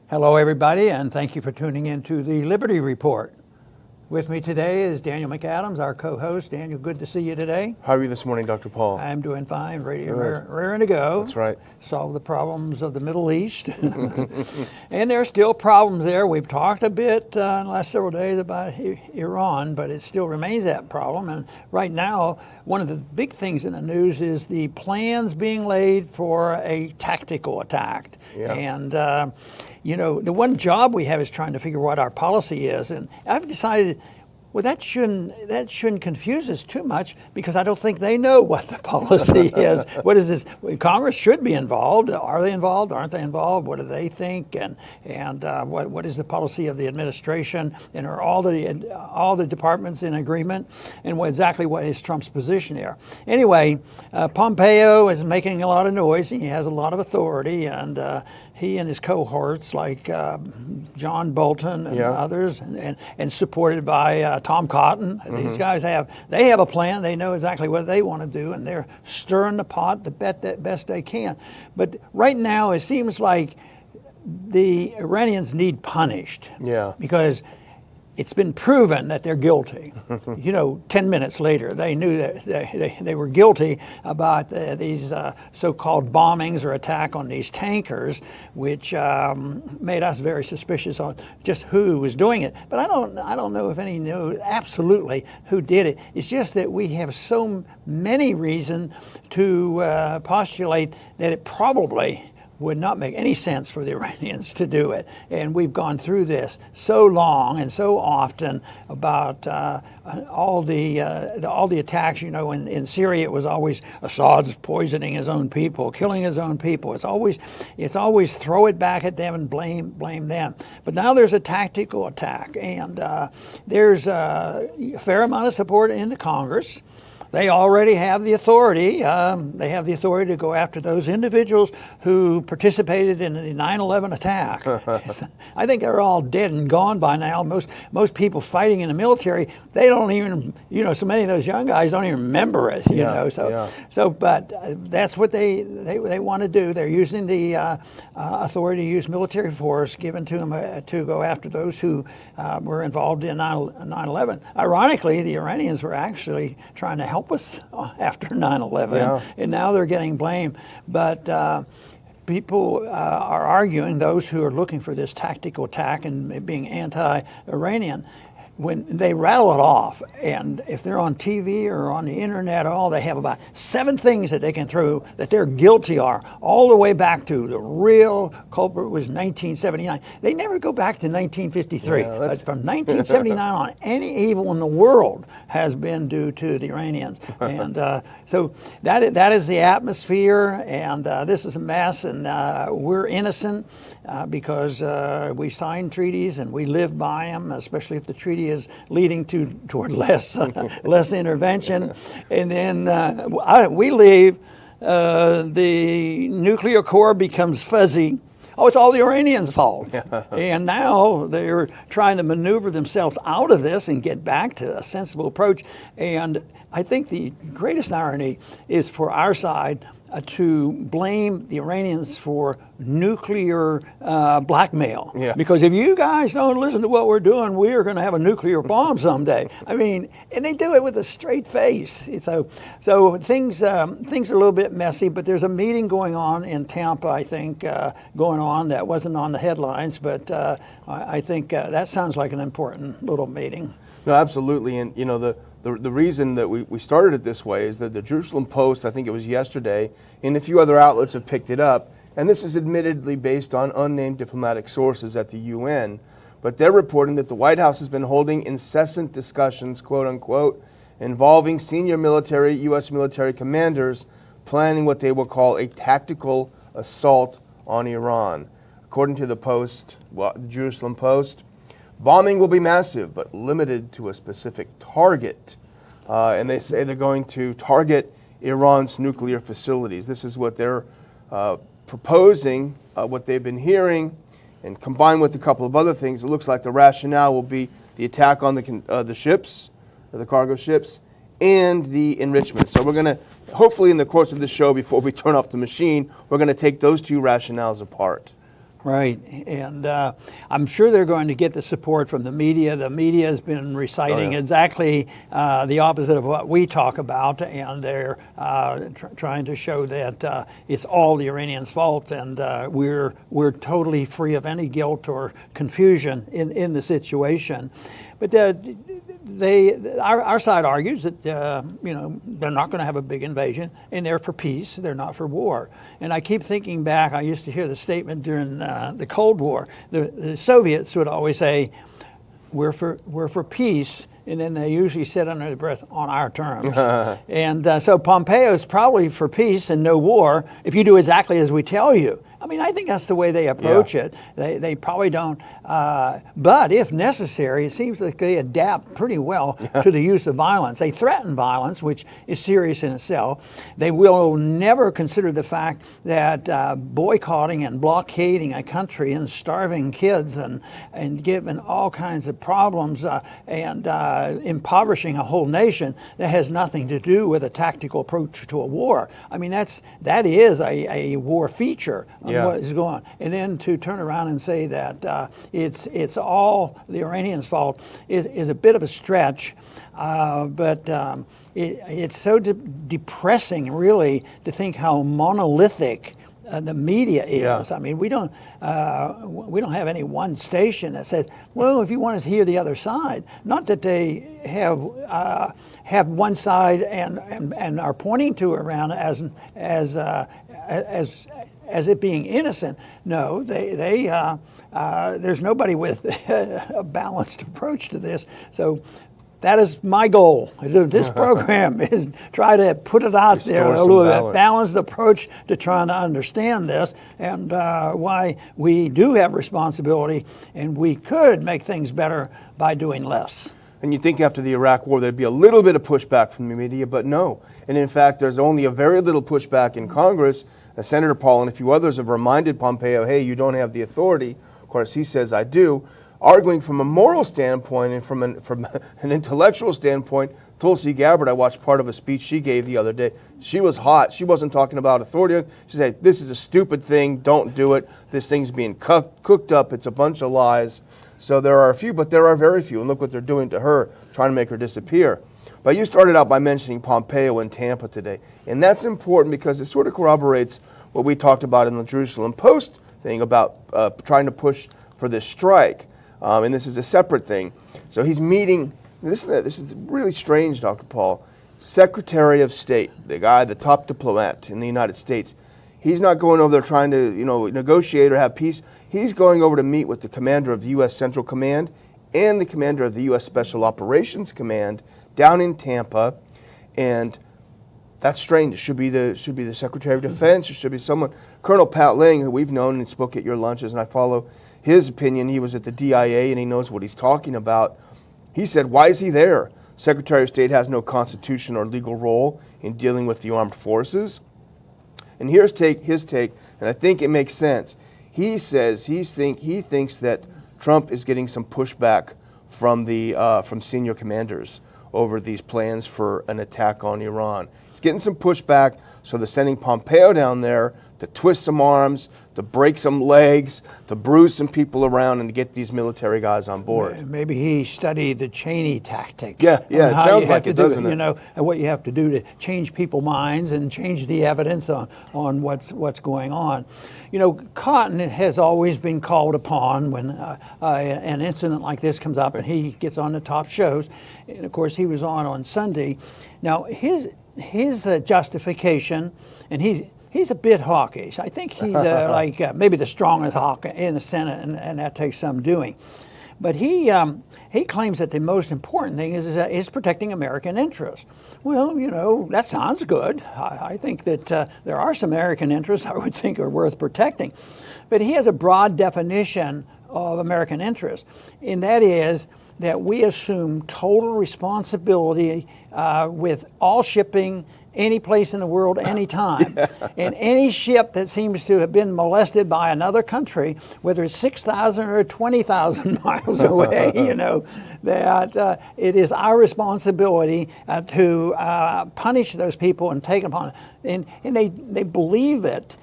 Hello, everybody, and thank you for tuning in to the Liberty Report. With me today is Daniel McAdams, our co-host. Daniel, good to see you today. How are you this morning, Dr. Paul? I'm doing fine, ready, raring to go. That's right. Solve the problems of the Middle East. And there are still problems there. We've talked a bit in the last several days about Iran, but it still remains that problem. And right now, one of the big things in the news is the plans being laid for a tactical attack. Yeah. And you know, the one job we have is trying to figure what our policy is. And I've decided, well, that shouldn't confuse us too much, because I don't think they know what the policy is. What is this? Congress should be involved. Are they involved? Aren't they involved? What do they think? And what is the policy of the administration? And are all the departments in agreement? And what is Trump's position here? Anyway, Pompeo is making a lot of noise. He has a lot of authority, and he and his cohorts, like John Bolton and others, and supported by Tom Cotton. These guys have a plan. They know exactly what they want to do, and they're stirring the pot the best they can. But right now, it seems like the Iranians need punished. Yeah. Because it's been proven that they're guilty. 10 minutes later, they knew that they were guilty about these so-called bombings or attack on these tankers, which made us very suspicious on just who was doing it. But I don't know if any knew absolutely who did it. It's just that we have so many reasons to postulate that it probably would not make any sense for the Iranians to do it. And we've gone through this so long and so often about all the attacks. In Syria, it was always Assad's poisoning his own people, killing his own people. It's always throw it back at them and blame them. But now there's a tactical attack, and there's a fair amount of support in the Congress. They already have the authority. They have the authority to go after those individuals who participated in the 9/11 attack. I think they're all dead and gone by now. Most people fighting in the military, they don't even, so many of those young guys don't even remember it. But that's what they want to do. They're using the authority to use military force given to them to go after those who were involved in 9/11. Ironically, the Iranians were actually trying to help us after 9/11, and now they're getting blamed. But people are arguing, those who are looking for this tactical attack and being anti-Iranian, when they rattle it off, and if they're on TV or on the internet at all, they have about 7 things that they can throw that they're guilty are, all the way back to the real culprit was 1979. They never go back to 1953. But from 1979 on, any evil in the world has been due to the Iranians. And so that is the atmosphere, and this is a mess, and we're innocent because we signed treaties and we live by them, especially if the treaty is leading toward less intervention. And then we leave, the nuclear core becomes fuzzy. Oh, it's all the Iranians' fault. And now they're trying to maneuver themselves out of this and get back to a sensible approach. And I think the greatest irony is for our side to blame the Iranians for nuclear blackmail. Because if you guys don't listen to what we're doing, we are going to have a nuclear bomb someday. I mean, and they do it with a straight face. So things are a little bit messy, but there's a meeting going on in Tampa, I think, going on that wasn't on the headlines, but I think that sounds like an important little meeting. No, absolutely. And, the reason that we started it this way is that the Jerusalem Post, I think it was yesterday, and a few other outlets have picked it up, and this is admittedly based on unnamed diplomatic sources at the UN, but they're reporting that the White House has been holding incessant discussions, quote unquote, involving senior U.S. military commanders planning what they will call a tactical assault on Iran. According to the the Jerusalem Post, bombing will be massive, but limited to a specific target. And they say they're going to target Iran's nuclear facilities. This is what they're proposing, what they've been hearing, and combined with a couple of other things, it looks like the rationale will be the attack on the ships, the cargo ships, and the enrichment. So we're going to, hopefully in the course of this show, before we turn off the machine, we're going to take those two rationales apart. Right, and I'm sure they're going to get the support from the media. The media has been reciting exactly the opposite of what we talk about, and they're trying to show that it's all the Iranians' fault, and we're totally free of any guilt or confusion in the situation. But our side argues that they're not going to have a big invasion, and they're for peace. They're not for war. And I keep thinking back. I used to hear the statement during the Cold War. The Soviets would always say, "We're for peace," and then they usually said under their breath, "on our terms." And so Pompeo's probably for peace and no war if you do exactly as we tell you. I mean, I think that's the way they approach it. They probably don't. But if necessary, it seems like they adapt pretty well to the use of violence. They threaten violence, which is serious in itself. They will never consider the fact that boycotting and blockading a country and starving kids and giving all kinds of problems and impoverishing a whole nation, that has nothing to do with a tactical approach to a war. I mean, that is a war feature. What is going on, and then to turn around and say that it's all the Iranians' fault is a bit of a stretch, but it's so depressing, really, to think how monolithic the media is. I mean, we don't have any one station that says, well, if you want to hear the other side. Not that they have one side and are pointing to Iran as it being innocent. No, there's nobody with a balanced approach to this. So that is my goal. This program is try to put it out there, a little bit balanced approach to trying to understand this and why we do have responsibility, and we could make things better by doing less. And you think after the Iraq War there'd be a little bit of pushback from the media, but no. And in fact, there's only a very little pushback in Congress. Senator Paul and a few others have reminded Pompeo, hey, you don't have the authority. Of course, he says, I do. Arguing from a moral standpoint and from an intellectual standpoint, Tulsi Gabbard, I watched part of a speech she gave the other day. She was hot. She wasn't talking about authority. She said, this is a stupid thing. Don't do it. This thing's being cooked up. It's a bunch of lies. So there are a few, but there are very few. And look what they're doing to her, trying to make her disappear. But you started out by mentioning Pompeo in Tampa today. And that's important because it sort of corroborates what we talked about in the Jerusalem Post thing about trying to push for this strike. And this is a separate thing. So he's meeting, this is really strange, Dr. Paul, Secretary of State, the top diplomat in the United States. He's not going over there trying to negotiate or have peace. He's going over to meet with the commander of the U.S. Central Command and the commander of the U.S. Special Operations Command down in Tampa, and that's strange. It should be the Secretary of Defense. It should be someone. Colonel Pat Lang, who we've known and spoke at your lunches, and I follow his opinion. He was at the DIA and he knows what he's talking about. He said, why is he there? Secretary of State has no constitution or legal role in dealing with the armed forces. And here's his take, and I think it makes sense. He says he thinks that Trump is getting some pushback from senior commanders over these plans for an attack on Iran. He's getting some pushback, so they're sending Pompeo down there to twist some arms, to break some legs, to bruise some people around, and to get these military guys on board. Maybe he studied the Cheney tactics. Yeah, it sounds like it, doesn't it? And what you have to do to change people's minds and change the evidence on what's going on. Cotton has always been called upon when an incident like this comes up, and he gets on the top shows. And of course, he was on Sunday. Now, his justification, and he's a bit hawkish. I think he's maybe the strongest hawk in the Senate, and that takes some doing. But he claims that the most important thing is protecting American interests. Well, that sounds good. I think that there are some American interests I would think are worth protecting. But he has a broad definition of American interests, and that is that we assume total responsibility with all shipping any place in the world, anytime. And any ship that seems to have been molested by another country, whether it's 6,000 or 20,000 miles away, that it is our responsibility to punish those people and take them on. And they believe it.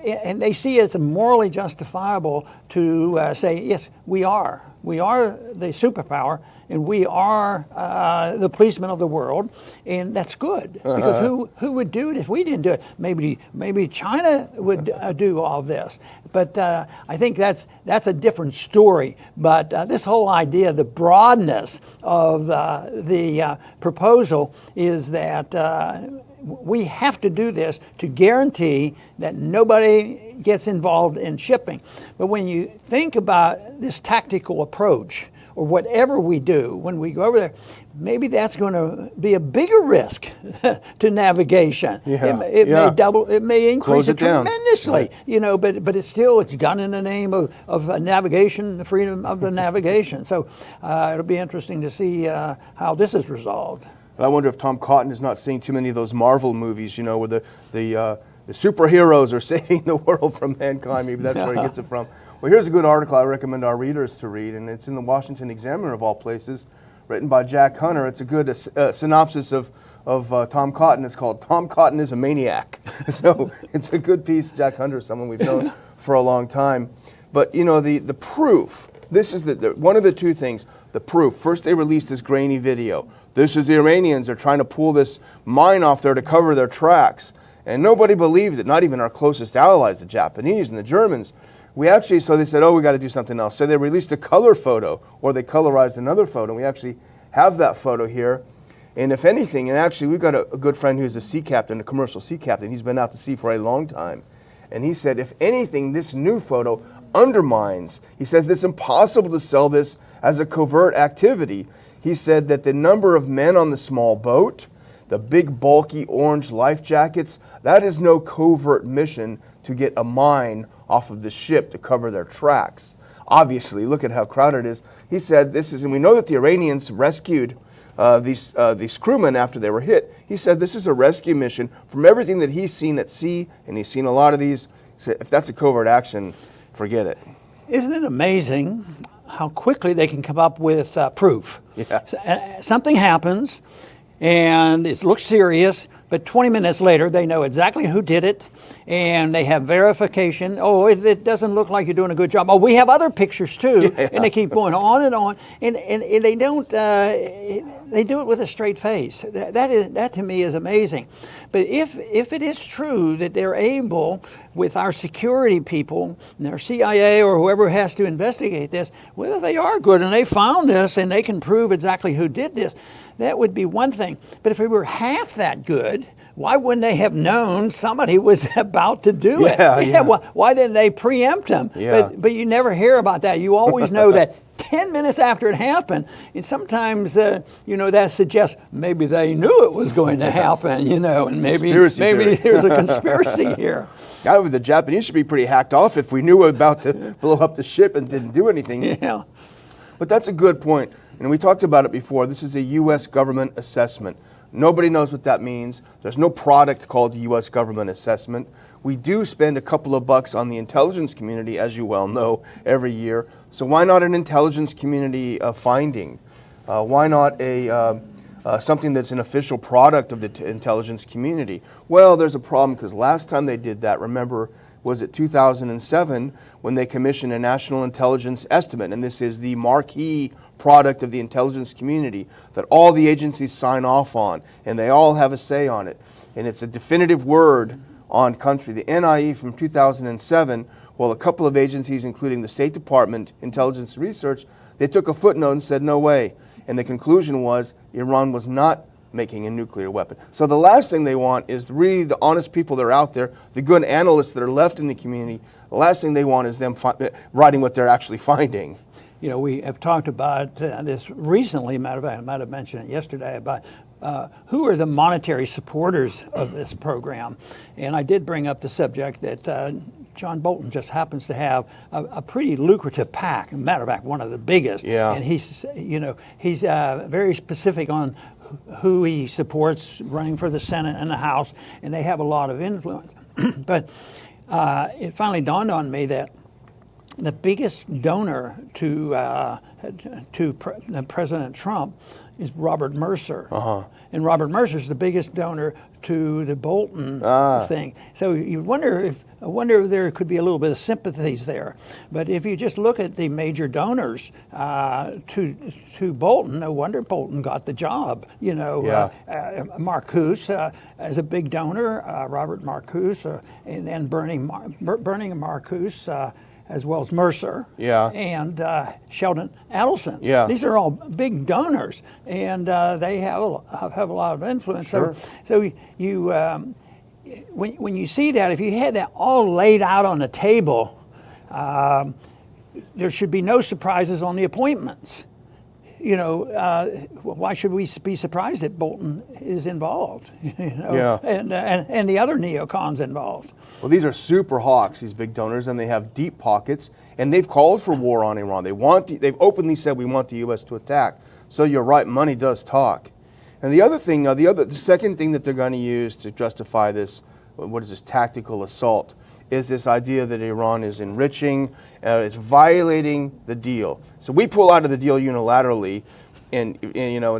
and they see it's morally justifiable to say, yes, we are the superpower, and we are the policemen of the world, and that's good, because who would do it if we didn't do it? Maybe China would do all this, but I think that's a different story. But this whole idea, the broadness of the proposal is that we have to do this to guarantee that nobody gets involved in shipping. But when you think about this tactical approach, or whatever we do when we go over there, maybe that's going to be a bigger risk to navigation. It may double, it may increase it tremendously, right. But it's done in the name of navigation, the freedom of the navigation. So it'll be interesting to see how this is resolved. I wonder if Tom Cotton is not seeing too many of those Marvel movies, where the superheroes are saving the world from mankind. Maybe that's where he gets it from. Well, here's a good article I recommend our readers to read, and it's in the Washington Examiner of all places, written by Jack Hunter. It's a good synopsis of Tom Cotton. It's called "Tom Cotton is a Maniac." So it's a good piece. Jack Hunter is someone we've known for a long time. But the proof. This is one of the two things. The proof. First, they released this grainy video. This is the Iranians. They're trying to pull this mine off there to cover their tracks. And nobody believed it, not even our closest allies, the Japanese and the Germans. So they said, we got to do something else. So they released a color photo, or they colorized another photo. And we actually have that photo here. And if anything, and actually we've got a good friend who's a sea captain, a commercial sea captain. He's been out to sea for a long time. And he said, if anything, this new photo undermines, he says, it's impossible to sell this as a covert activity. He said that the number of men on the small boat, the big bulky orange life jackets, that is no covert mission to get a mine off of the ship to cover their tracks. Obviously, look at how crowded it is. He said and we know that the Iranians rescued these crewmen after they were hit. He said this is a rescue mission. From everything that he's seen at sea, and he's seen a lot of these, he said, if that's a covert action, forget it. Isn't it amazing how quickly they can come up with proof? Yeah. Something happens, and it looks serious, but 20 minutes later, they know exactly who did it, and they have verification. It doesn't look like you're doing a good job. We have other pictures too, yeah. And they keep going on, and they don't. They do it with a straight face. That to me is amazing. But if it is true that they're able, with our security people, and their CIA or whoever has to investigate this, whether they are good and they found this and they can prove exactly who did this, that would be one thing. But if we were half that good, why wouldn't they have known somebody was about to do it? Yeah. Why didn't they preempt them? Yeah. But you never hear about that. You always know that 10 minutes after it happened, and sometimes that suggests maybe they knew it was going to happen, and maybe there's a conspiracy here. The Japanese should be pretty hacked off if we knew about to blow up the ship and didn't do anything. Yeah. But that's a good point. And we talked about it before. This is a U.S. government assessment. Nobody knows what that means. There's no product called U.S. government assessment. We do spend a couple of bucks on the intelligence community, as you well know, every year. So why not an intelligence community finding? Why not something that's an official product of the intelligence community? Well, there's a problem, because last time they did that, remember, was it 2007 when they commissioned a national intelligence estimate, and this is the marquee product of the intelligence community that all the agencies sign off on, and they all have a say on it. And it's a definitive word on country. The NIE from 2007, well, a couple of agencies, including the State Department Intelligence Research, they took a footnote and said, no way. And the conclusion was Iran was not making a nuclear weapon. So the last thing they want is really the honest people that are out there, the good analysts that are left in the community. The last thing they want is them writing what they're actually finding. We have talked about this recently. Matter of fact, I might have mentioned it yesterday about who are the monetary supporters of this program. And I did bring up the subject that John Bolton just happens to have a pretty lucrative PAC. Matter of fact, one of the biggest. Yeah. And he's very specific on who he supports running for the Senate and the House, and they have a lot of influence. But it finally dawned on me that the biggest donor to President Trump is Robert Mercer. And Robert Mercer is the biggest donor to the Bolton thing. So you wonder if there could be a little bit of sympathies there. But if you just look at the major donors to Bolton, no wonder Bolton got the job. You know, Marcuse as a big donor, Robert Marcuse, and then Bernie Marcuse. As well as Mercer and Sheldon Adelson. These are all big donors, and they have a lot of influence. Sure. So you when you see that, if you had that all laid out on the table, there should be no surprises on the appointments. You know, why should we be surprised that Bolton is involved? You know, and the other neocons involved. Well, these are super hawks, these big donors, and they have deep pockets, and they've called for war on Iran. They've openly said we want the U.S. to attack. So you're right, money does talk. And the other thing, the second thing that they're going to use to justify this, what is this tactical assault, is this idea that Iran is enriching, it's violating the deal. So we pull out of the deal unilaterally, and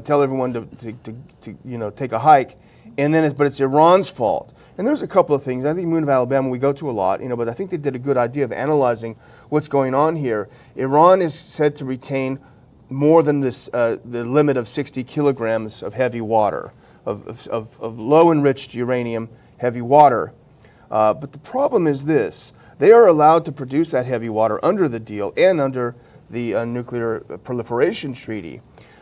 tell everyone to take a hike, and then but it's Iran's fault. And there's a couple of things. I think Moon of Alabama we go to a lot, but I think they did a good idea of analyzing what's going on here. Iran is said to retain more than this the limit of 60 kilograms of heavy water, of low enriched uranium heavy water. But the problem is this: they are allowed to produce that heavy water under the deal and under the Nuclear Proliferation Treaty.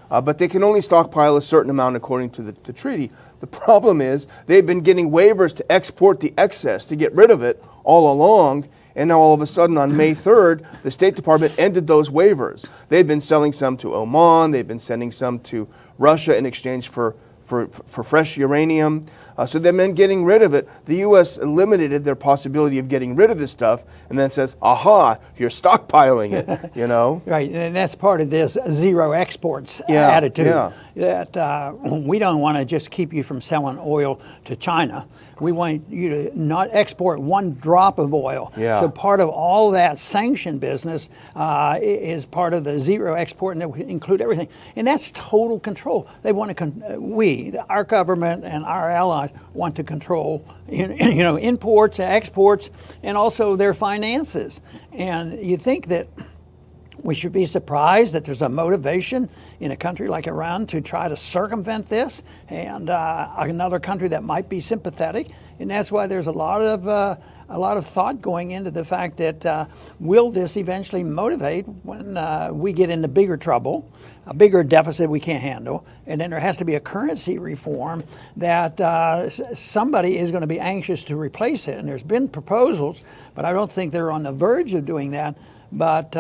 But they can only stockpile a certain amount according to the treaty. The problem is they've been getting waivers to export the excess, to get rid of it all along, and now all of a sudden on May 3rd, the State Department ended those waivers. They've been selling some to Oman, they've been sending some to Russia in exchange for fresh uranium. So they've been getting rid of it. The U.S. eliminated their possibility of getting rid of this stuff and then says, aha, you're stockpiling it, you know? Right, and that's part of this zero exports attitude. That we don't want to just keep you from selling oil to China. We want you to not export one drop of oil. So part of all that sanction business is part of the zero export, and that would include everything. And that's total control. They want to, our government and our allies want to control, imports, exports, and also their finances. And you think that we should be surprised that there's a motivation in a country like Iran to try to circumvent this, and another country that might be sympathetic. And that's why there's a lot of thought going into the fact that will this eventually motivate when we get into bigger trouble, a bigger deficit we can't handle, and then there has to be a currency reform that somebody is going to be anxious to replace it. And there's been proposals, but I don't think they're on the verge of doing that. But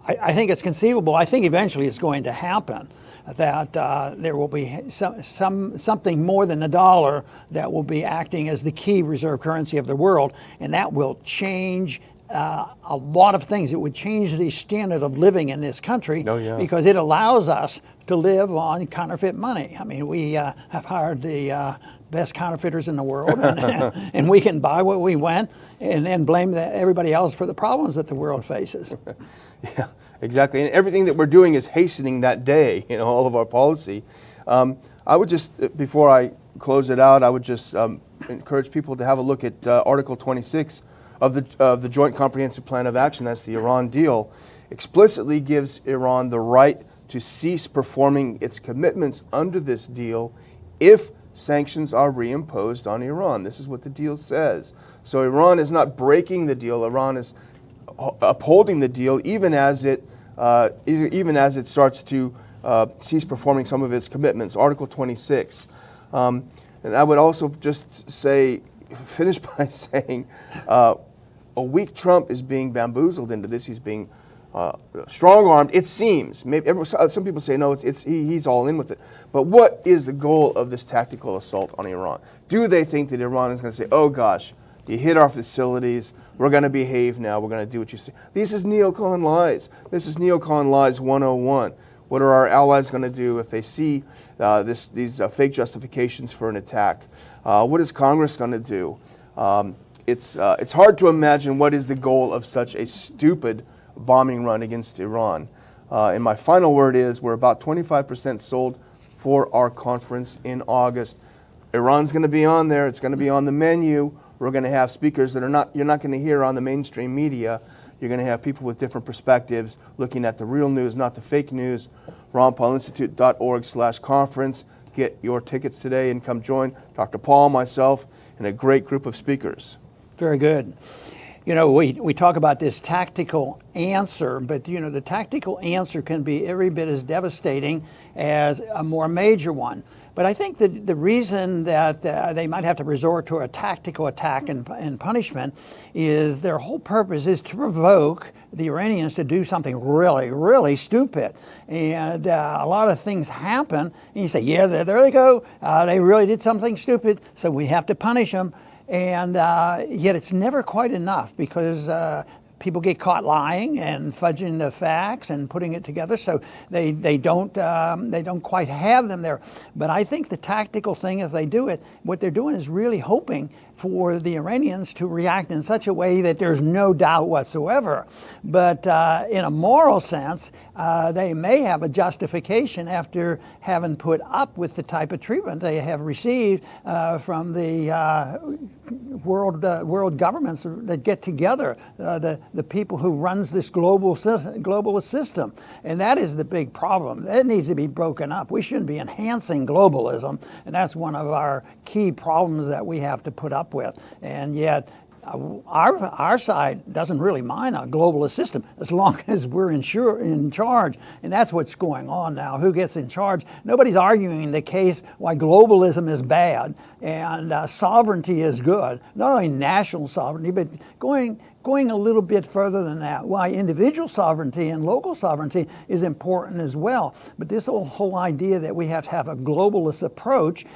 I think it's conceivable. I think eventually it's going to happen, that there will be something more than the dollar that will be acting as the key reserve currency of the world, and that will change a lot of things. It would change the standard of living in this country because it allows us to live on counterfeit money. I mean, we have hired the best counterfeiters in the world, and we can buy what we want and then blame everybody else for the problems that the world faces. Yeah, exactly. And everything that we're doing is hastening that day, all of our policy. I would just, before I close it out, I would just encourage people to have a look at Article 26 of the Joint Comprehensive Plan of Action. That's the Iran deal. Explicitly gives Iran the right to cease performing its commitments under this deal if sanctions are reimposed on Iran. This is what the deal says. So Iran is not breaking the deal. Iran is upholding the deal, even as it starts to cease performing some of its commitments. Article 26, and I would also just finish by saying, a weak Trump is being bamboozled into this. He's being strong-armed. It seems. Maybe some people say no. He's all in with it. But what is the goal of this tactical assault on Iran? Do they think that Iran is going to say, "Oh gosh, you hit our facilities. We're going to behave now. We're going to do what you say"? This is neocon lies. This is neocon lies 101. What are our allies going to do if they see these fake justifications for an attack? What is Congress going to do? it's hard to imagine what is the goal of such a stupid bombing run against Iran. And my final word is we're about 25% sold for our conference in August. Iran's going to be on there. It's going to be on the menu. We're going to have speakers that you're not going to hear on the mainstream media. You're going to have people with different perspectives looking at the real news, not the fake news. ronpaulinstitute.org/conference. Get your tickets today and come join Dr. Paul, myself, and a great group of speakers. Very good. You know, we talk about this tactical answer, but you know, the tactical answer can be every bit as devastating as a more major one. But I think that the reason that they might have to resort to a tactical attack and punishment is their whole purpose is to provoke the Iranians to do something really, really stupid. And a lot of things happen, and you say, yeah, there they go. They really did something stupid, so we have to punish them. And yet it's never quite enough because people get caught lying and fudging the facts and putting it together, so they don't quite have them there. But I think the tactical thing, if they do it, what they're doing is really hoping for the Iranians to react in such a way that there's no doubt whatsoever. But in a moral sense, they may have a justification after having put up with the type of treatment they have received from the world governments that get together, the people who runs this globalist system. And that is the big problem. That needs to be broken up. We shouldn't be enhancing globalism, and that's one of our key problems that we have to put up with. And yet our side doesn't really mind a globalist system as long as we're in charge. And that's what's going on now. Who gets in charge? Nobody's arguing the case why globalism is bad and sovereignty is good. Not only national sovereignty, but going a little bit further than that, why individual sovereignty and local sovereignty is important as well. But this whole idea that we have to have a globalist approach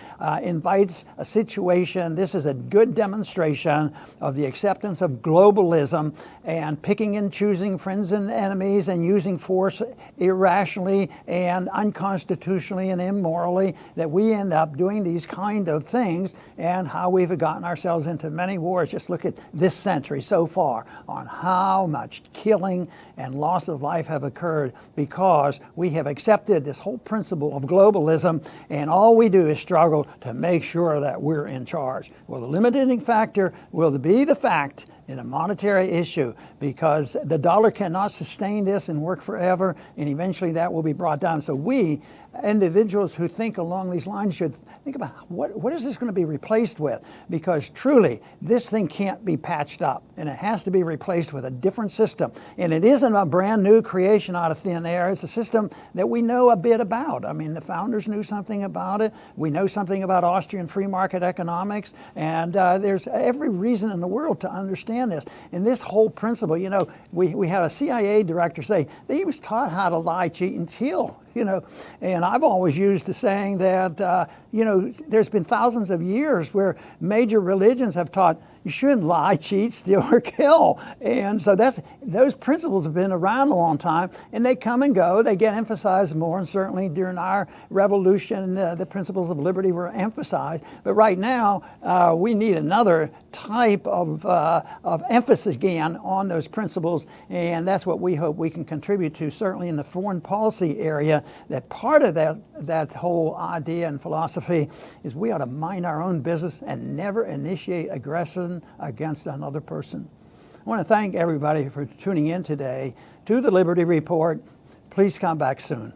invites a situation. This is a good demonstration of the acceptance of globalism and picking and choosing friends and enemies and using force irrationally and unconstitutionally and immorally, that we end up doing these kind of things, and how we've gotten ourselves into many wars. Just look at this century so far on how much killing and loss of life have occurred because we have accepted this whole principle of globalism, and all we do is struggle to make sure that we're in charge. Well, the limiting factor will be the fact in a monetary issue, because the dollar cannot sustain this and work forever, and eventually that will be brought down. So we, individuals who think along these lines, should think about what is this going to be replaced with, because truly this thing can't be patched up, and it has to be replaced with a different system. And it isn't a brand new creation out of thin air. It's a system that we know a bit about. I mean, the founders knew something about it. We know something about Austrian free market economics, and there's every reason in the world to understand this. And this whole principle, you know, we had a CIA director say that he was taught how to lie, cheat, and steal. You know, and I've always used the saying that, you know, there's been thousands of years where major religions have taught you shouldn't lie, cheat, steal, or kill. And so those principles have been around a long time, and they come and go. They get emphasized more, and certainly during our revolution, the principles of liberty were emphasized. But right now, we need another type of emphasis again on those principles, and that's what we hope we can contribute to, certainly in the foreign policy area. That part of that whole idea and philosophy is we ought to mind our own business and never initiate aggression against another person. I want to thank everybody for tuning in today to the Liberty Report. Please come back soon.